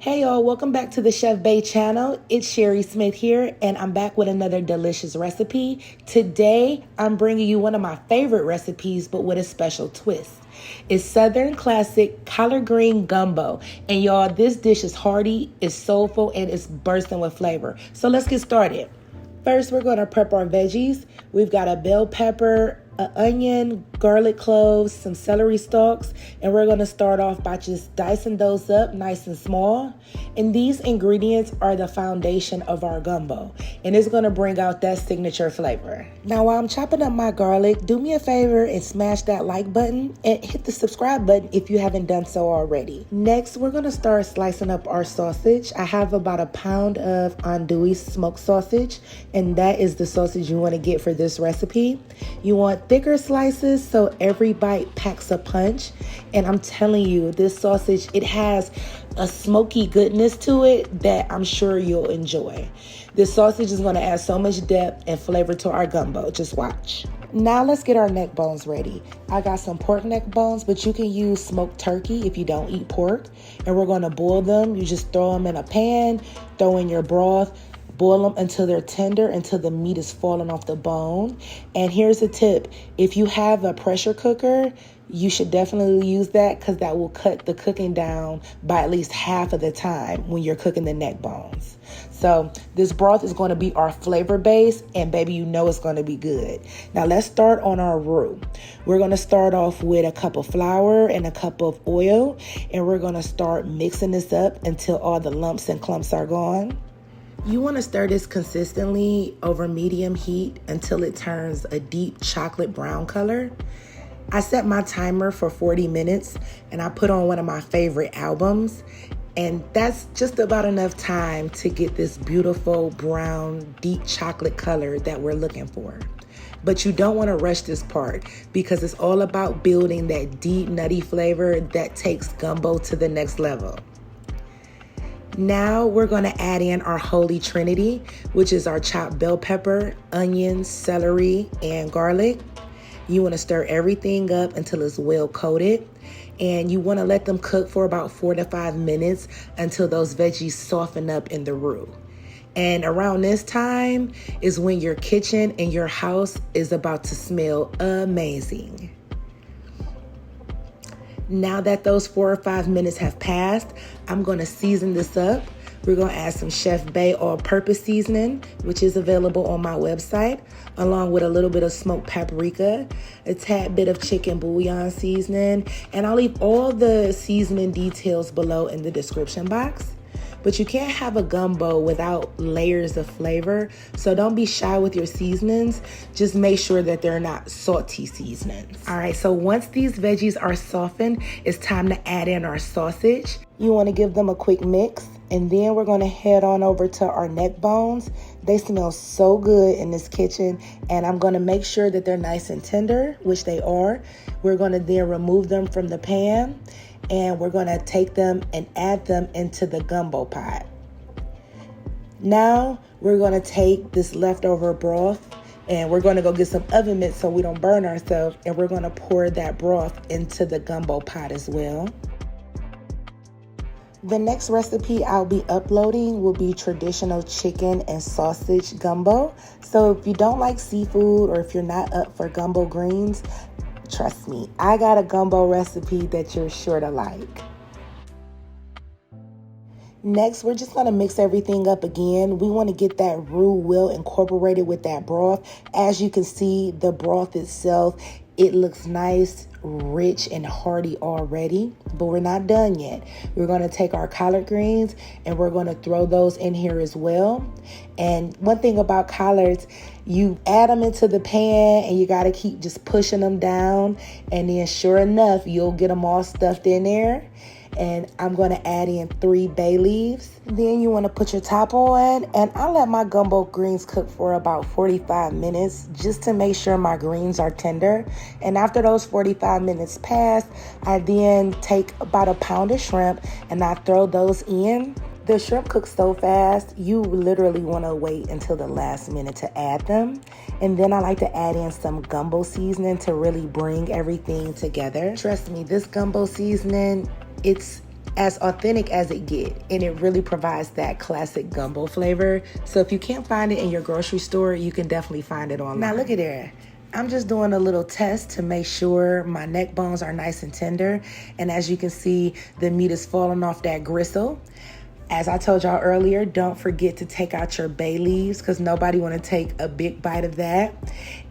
Hey y'all, welcome back to the Chef Bay channel. It's Sherry Smith here, and I'm back with another delicious recipe. Today, I'm bringing you one of my favorite recipes, but with a special twist. It's Southern classic collard green gumbo. And y'all, this dish is hearty, it's soulful, and it's bursting with flavor. So let's get started. First, we're gonna prep our veggies. We've got a bell pepper, an onion, garlic cloves, some celery stalks, and we're gonna start off by just dicing those up nice and small. And these ingredients are the foundation of our gumbo, and it's gonna bring out that signature flavor. Now, while I'm chopping up my garlic, do me a favor and smash that like button and hit the subscribe button if you haven't done so already. Next, we're gonna start slicing up our sausage. I have about a pound of andouille smoked sausage, and that is the sausage you wanna get for this recipe. You want thicker slices so every bite packs a punch. And I'm telling you, this sausage, it has a smoky goodness to it that I'm sure you'll enjoy. This sausage is going to add so much depth and flavor to our gumbo. Just watch. Now let's get our neck bones ready. I got some pork neck bones, but you can use smoked turkey if you don't eat pork. And we're going to boil them. You just throw them in a pan, throw in your broth, boil them until they're tender, until the meat is falling off the bone. And here's a tip. If you have a pressure cooker, you should definitely use that because that will cut the cooking down by at least half of the time when you're cooking the neck bones. So this broth is going to be our flavor base, and baby, you know it's going to be good. Now let's start on our roux. We're going to start off with a cup of flour and a cup of oil, and we're going to start mixing this up until all the lumps and clumps are gone. You want to stir this consistently over medium heat until it turns a deep chocolate brown color. I set my timer for 40 minutes and I put on one of my favorite albums, and that's just about enough time to get this beautiful brown deep chocolate color that we're looking for. But you don't want to rush this part because it's all about building that deep nutty flavor that takes gumbo to the next level. Now we're going to add in our holy trinity, which is our chopped bell pepper, onions, celery, and garlic. You want to stir everything up until it's well coated, and you want to let them cook for about 4 to 5 minutes until those veggies soften up in the roux. And around this time is when your kitchen and your house is about to smell amazing. Now that those 4 or 5 minutes have passed, I'm going to season this up. We're going to add some Chef Bay all-purpose seasoning, which is available on my website, along with a little bit of smoked paprika, a tad bit of chicken bouillon seasoning, and I'll leave all the seasoning details below in the description box. But you can't have a gumbo without layers of flavor, so don't be shy with your seasonings. Just make sure that they're not salty seasonings. All right, so once these veggies are softened, it's time to add in our sausage. You want to give them a quick mix, and then we're going to head on over to our neck bones. They smell so good in this kitchen, and I'm going to make sure that they're nice and tender, which they are. We're going to then remove them from the pan, and we're going to take them and add them into the gumbo pot. Now we're going to take this leftover broth, and we're going to go get some oven mitts so we don't burn ourselves, and we're going to pour that broth into the gumbo pot as well. The next recipe I'll be uploading will be traditional chicken and sausage gumbo. So if you don't like seafood, or if you're not up for gumbo greens, trust me, I got a gumbo recipe that you're sure to like. Next, we're just going to mix everything up again. We want to get that roux well incorporated with that broth. As you can see, the broth itself, it looks nice, rich, and hearty already, but we're not done yet. We're going to take our collard greens and we're going to throw those in here as well. And one thing about collards, you add them into the pan and you got to keep just pushing them down, and then sure enough, you'll get them all stuffed in there. And I'm going to add in 3 bay leaves. Then you want to put your top on, and I let my gumbo greens cook for about 45 minutes just to make sure my greens are tender. And after those 45 minutes pass, I then take about a pound of shrimp and I throw those in. The shrimp cooks so fast, you literally want to wait until the last minute to add them. And then I like to add in some gumbo seasoning to really bring everything together. Trust me, this gumbo seasoning, it's as authentic as it get, and it really provides that classic gumbo flavor. So if you can't find it in your grocery store, you can definitely find it online. Now look at there. I'm just doing a little test to make sure my neck bones are nice and tender. And as you can see, the meat is falling off that gristle. As I told y'all earlier, don't forget to take out your bay leaves because nobody want to take a big bite of that.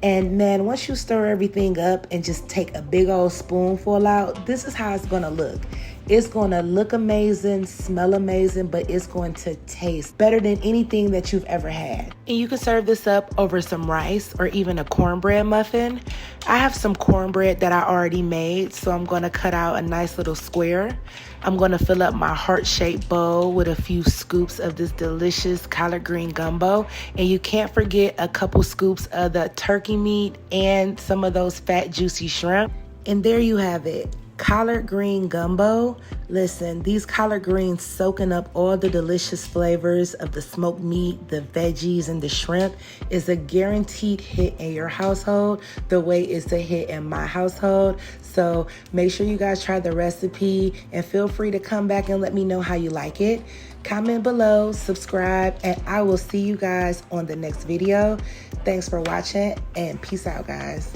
And man, once you stir everything up and just take a big old spoonful out, this is how it's going to look. It's going to look amazing, smell amazing, but it's going to taste better than anything that you've ever had. And you can serve this up over some rice or even a cornbread muffin. I have some cornbread that I already made, so I'm going to cut out a nice little square. I'm going to fill up my heart-shaped bowl with a few scoops of this delicious collard green gumbo. And you can't forget a couple scoops of the turkey meat and some of those fat, juicy shrimp. And there you have it. Collard green gumbo. Listen, these collard greens soaking up all the delicious flavors of the smoked meat, the veggies, and the shrimp is a guaranteed hit in your household the way it's a hit in my household. So make sure you guys try the recipe and feel free to come back and let me know how you like it. Comment below, subscribe, and I will see you guys on the next video. Thanks for watching and peace out, guys.